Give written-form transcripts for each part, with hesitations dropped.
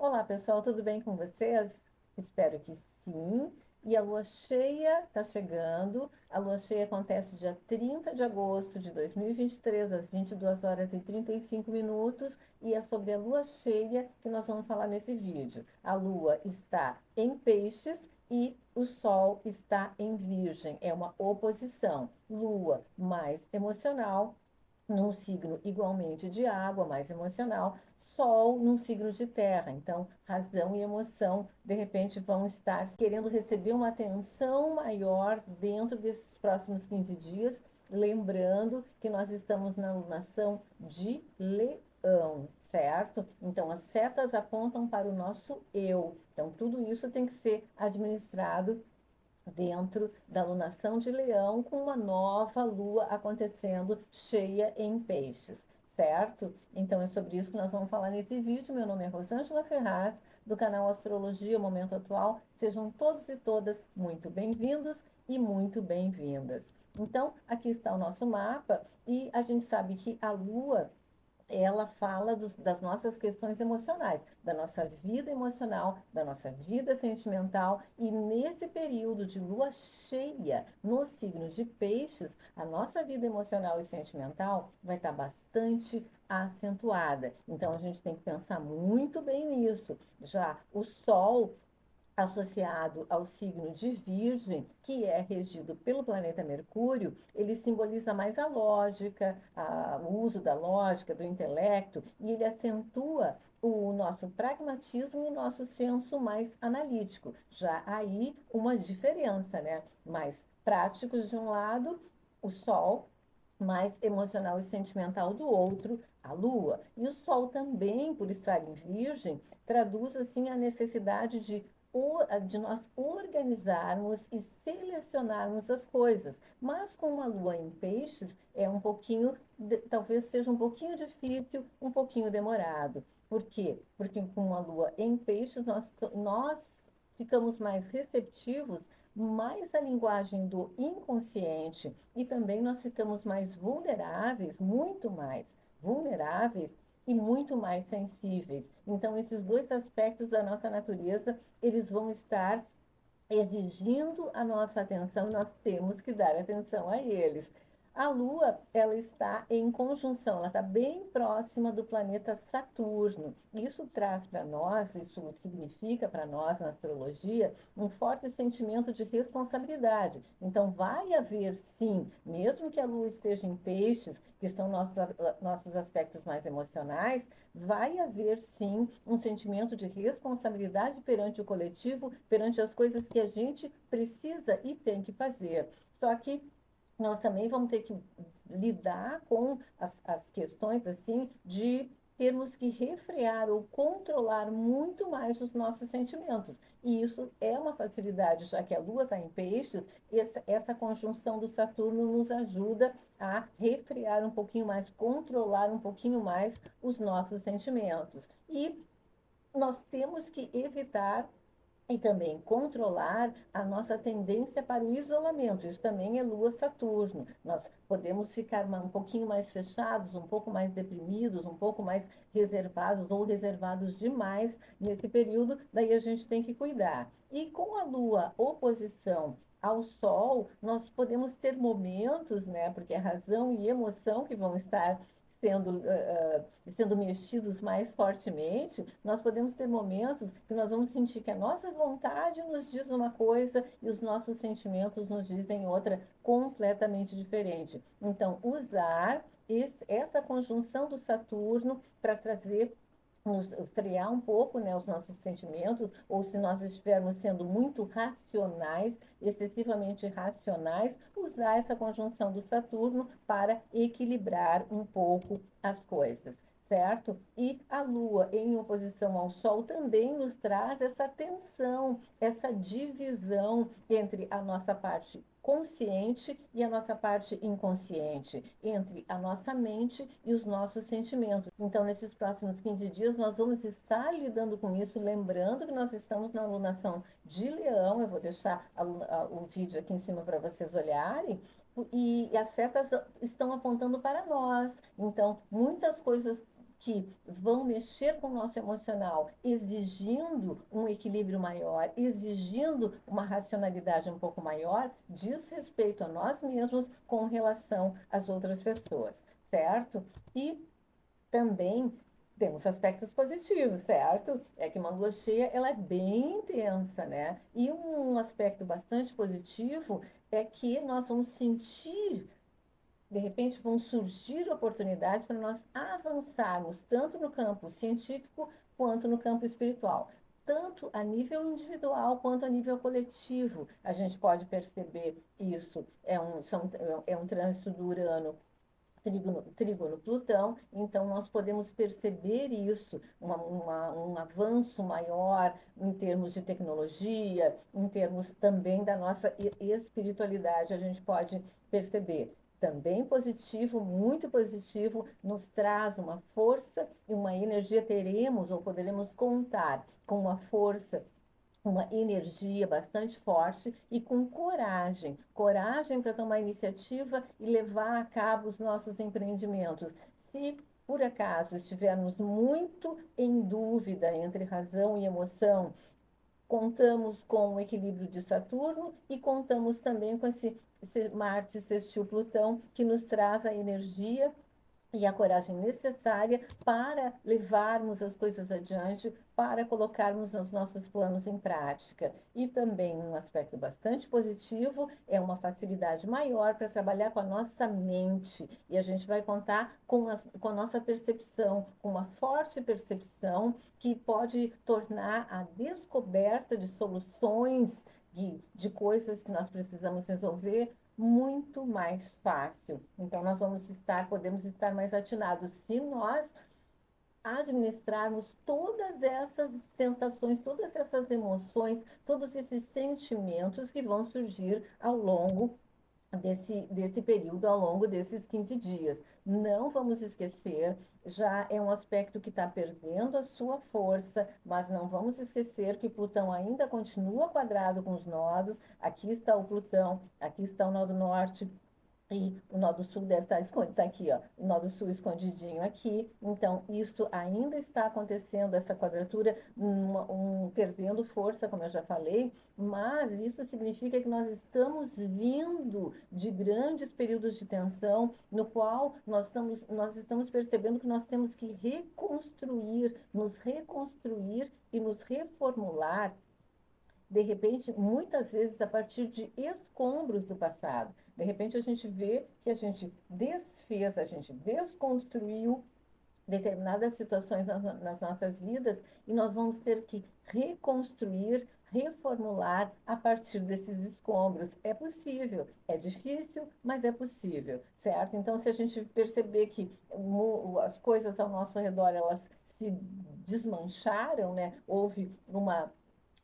Olá, pessoal, tudo bem com vocês? Espero que sim. E a lua cheia está chegando. A lua cheia acontece dia 30 de agosto de 2023, às 22 horas e 35 minutos, e é sobre a lua cheia que nós vamos falar nesse vídeo. A lua está em Peixes e o sol está em Virgem. É uma oposição. Lua mais emocional, num signo igualmente de água, mais emocional, Sol num signo de terra. Então, razão e emoção, de repente, vão estar querendo receber uma atenção maior dentro desses próximos 15 dias, lembrando que nós estamos na lunação de Leão, certo? Então, as setas apontam para o nosso eu. Então, tudo isso tem que ser administrado dentro da lunação de Leão, com uma nova lua acontecendo cheia em Peixes, certo? Então é sobre isso que nós vamos falar nesse vídeo. Meu nome é Rosângela Ferraz, do canal Astrologia Momento Atual. Sejam todos e todas muito bem-vindos e muito bem-vindas. Então, aqui está o nosso mapa e a gente sabe que a lua ela fala das nossas questões emocionais, da nossa vida emocional, da nossa vida sentimental, e nesse período de lua cheia no signo de Peixes, a nossa vida emocional e sentimental vai estar bastante acentuada. Então a gente tem que pensar muito bem nisso. Já o Sol associado ao signo de Virgem, que é regido pelo planeta Mercúrio, ele simboliza mais a lógica, o uso da lógica, do intelecto, e ele acentua o nosso pragmatismo e o nosso senso mais analítico. Já aí uma diferença, né? Mais práticos de um lado, o Sol, mais emocional e sentimental do outro, a Lua. E o Sol também, por estar em Virgem, traduz assim a necessidade de nós organizarmos e selecionarmos as coisas. Mas com uma lua em peixes, é um pouquinho, talvez seja um pouquinho difícil, um pouquinho demorado. Por quê? Porque com uma lua em peixes, nós ficamos mais receptivos, mais à linguagem do inconsciente, e também nós ficamos mais vulneráveis, muito mais vulneráveis e muito mais sensíveis. Então, esses dois aspectos da nossa natureza, eles vão estar exigindo a nossa atenção, nós temos que dar atenção a eles. A Lua, ela está em conjunção, ela está bem próxima do planeta Saturno. Isso traz para nós, isso significa para nós na astrologia, um forte sentimento de responsabilidade. Então, vai haver sim, mesmo que a Lua esteja em peixes, que são nossos aspectos mais emocionais, vai haver sim um sentimento de responsabilidade perante o coletivo, perante as coisas que a gente precisa e tem que fazer. Só que nós também vamos ter que lidar com as questões assim de termos que refrear ou controlar muito mais os nossos sentimentos. E isso é uma facilidade, já que a Lua está em peixes, essa conjunção do Saturno nos ajuda a refrear um pouquinho mais, controlar um pouquinho mais os nossos sentimentos. E nós temos que evitar e também controlar a nossa tendência para o isolamento. Isso também é Lua-Saturno. Nós podemos ficar um pouquinho mais fechados, um pouco mais deprimidos, um pouco mais reservados ou reservados demais nesse período, daí a gente tem que cuidar. E com a Lua oposição ao Sol, nós podemos ter momentos, né, porque é razão e emoção que vão estar sendo mexidos mais fortemente, nós podemos ter momentos que nós vamos sentir que a nossa vontade nos diz uma coisa e os nossos sentimentos nos dizem outra completamente diferente. Então, usar essa conjunção do Saturno para trazer nos frear um pouco, né, os nossos sentimentos, ou se nós estivermos sendo muito racionais, excessivamente racionais, usar essa conjunção do Saturno para equilibrar um pouco as coisas, certo? E a Lua em oposição ao Sol também nos traz essa tensão, essa divisão entre a nossa parte consciente e a nossa parte inconsciente, entre a nossa mente e os nossos sentimentos. Então, nesses próximos 15 dias, nós vamos estar lidando com isso, lembrando que nós estamos na alunação de Leão. Eu vou deixar o vídeo aqui em cima para vocês olharem. E as setas estão apontando para nós. Então, muitas coisas que vão mexer com o nosso emocional, exigindo um equilíbrio maior, exigindo uma racionalidade um pouco maior, diz respeito a nós mesmos com relação às outras pessoas, certo? E também temos aspectos positivos, certo? É que uma lua cheia, ela é bem intensa, né? E um aspecto bastante positivo é que nós vamos sentir, de repente, vão surgir oportunidades para nós avançarmos tanto no campo científico quanto no campo espiritual. Tanto a nível individual quanto a nível coletivo, a gente pode perceber isso. É um trânsito do Urano trígono Plutão, então nós podemos perceber isso, um avanço maior em termos de tecnologia, em termos também da nossa espiritualidade, a gente pode perceber. Também positivo, muito positivo, nos traz uma força e uma energia, teremos ou poderemos contar com uma força, uma energia bastante forte e com coragem, coragem para tomar iniciativa e levar a cabo os nossos empreendimentos. Se por acaso estivermos muito em dúvida entre razão e emoção, contamos com o equilíbrio de Saturno e contamos também com esse Marte sextil Plutão, que nos traz a energia e a coragem necessária para levarmos as coisas adiante, para colocarmos os nossos planos em prática. E também um aspecto bastante positivo é uma facilidade maior para trabalhar com a nossa mente. E a gente vai contar com a nossa percepção, com uma forte percepção que pode tornar a descoberta de soluções de coisas que nós precisamos resolver muito mais fácil. Então, podemos estar mais atinados se nós administrarmos todas essas sensações, todas essas emoções, todos esses sentimentos que vão surgir ao longo desse período, ao longo desses 15 dias. Não vamos esquecer, já é um aspecto que está perdendo a sua força, mas não vamos esquecer que o Plutão ainda continua quadrado com os nodos. Aqui está o Plutão, aqui está o nó do norte, e o nó do sul deve estar escondido, tá aqui, ó, o nó do sul escondidinho aqui. Então, isso ainda está acontecendo, essa quadratura, perdendo força, como eu já falei, mas isso significa que nós estamos vindo de grandes períodos de tensão, no qual nós estamos percebendo que nós temos que nos reconstruir e nos reformular, de repente, muitas vezes a partir de escombros do passado. De repente, a gente vê que a gente desfez, a gente desconstruiu determinadas situações nas nossas vidas e nós vamos ter que reconstruir, reformular a partir desses escombros. É possível, é difícil, mas é possível, certo? Então, se a gente perceber que as coisas ao nosso redor, elas se desmancharam, né? Houve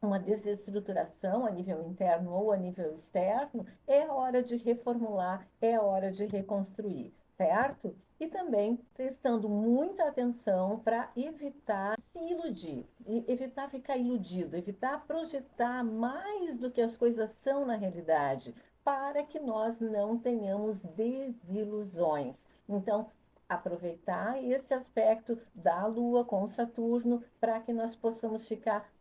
uma desestruturação a nível interno ou a nível externo, é a hora de reformular, é a hora de reconstruir, certo? E também prestando muita atenção para evitar se iludir, evitar ficar iludido, evitar projetar mais do que as coisas são na realidade, para que nós não tenhamos desilusões. Então, aproveitar esse aspecto da Lua com Saturno para que nós possamos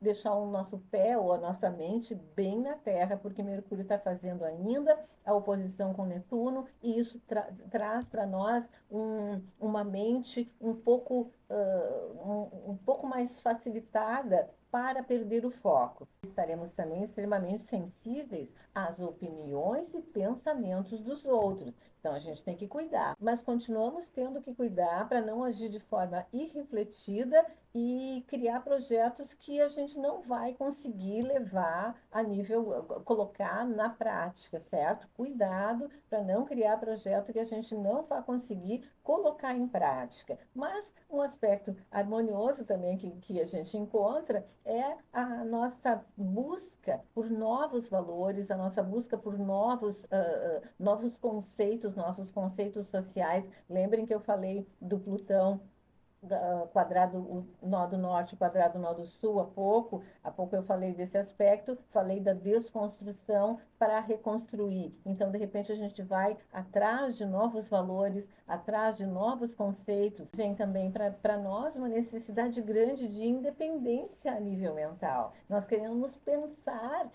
deixar o nosso pé ou a nossa mente bem na Terra, porque Mercúrio está fazendo ainda a oposição com Netuno e isso traz para nós uma mente um pouco mais facilitada para perder o foco. Estaremos também extremamente sensíveis às opiniões e pensamentos dos outros. Então a gente tem que cuidar, mas continuamos tendo que cuidar para não agir de forma irrefletida e criar projetos que a gente não vai conseguir levar a nível, colocar na prática, certo? Cuidado para não criar projeto que a gente não vai conseguir colocar em prática. Mas um aspecto harmonioso também que a gente encontra é a nossa busca por novos valores, a nossa busca por novos conceitos sociais. Lembrem que eu falei do Plutão quadrado, o nó do norte, quadrado, nó do sul, há pouco eu falei desse aspecto, falei da desconstrução para reconstruir. Então, de repente, a gente vai atrás de novos valores, atrás de novos conceitos. Vem também para nós uma necessidade grande de independência a nível mental. Nós queremos pensar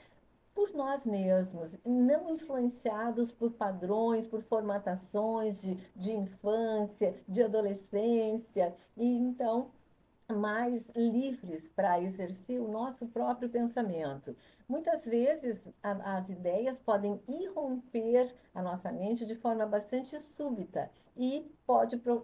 por nós mesmos, não influenciados por padrões, por formatações de infância, de adolescência, e então mais livres para exercer o nosso próprio pensamento. Muitas vezes as ideias podem irromper a nossa mente de forma bastante súbita e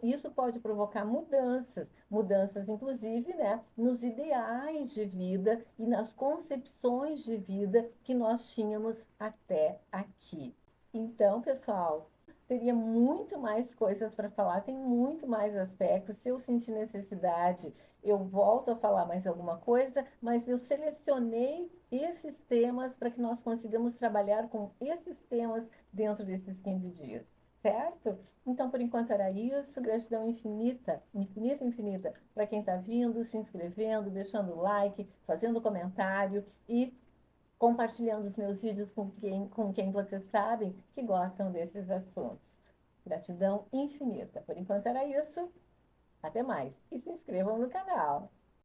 isso pode provocar mudanças, mudanças inclusive, né, nos ideais de vida e nas concepções de vida que nós tínhamos até aqui. Então, pessoal, teria muito mais coisas para falar, tem muito mais aspectos. Se eu sentir necessidade, eu volto a falar mais alguma coisa, mas eu selecionei esses temas para que nós consigamos trabalhar com esses temas dentro desses 15 dias, certo? Então, por enquanto era isso. Gratidão infinita, infinita, infinita para quem está vindo, se inscrevendo, deixando like, fazendo comentário e compartilhando os meus vídeos com quem vocês sabem que gostam desses assuntos. Gratidão infinita. Por enquanto era isso. Até mais. E se inscrevam no canal.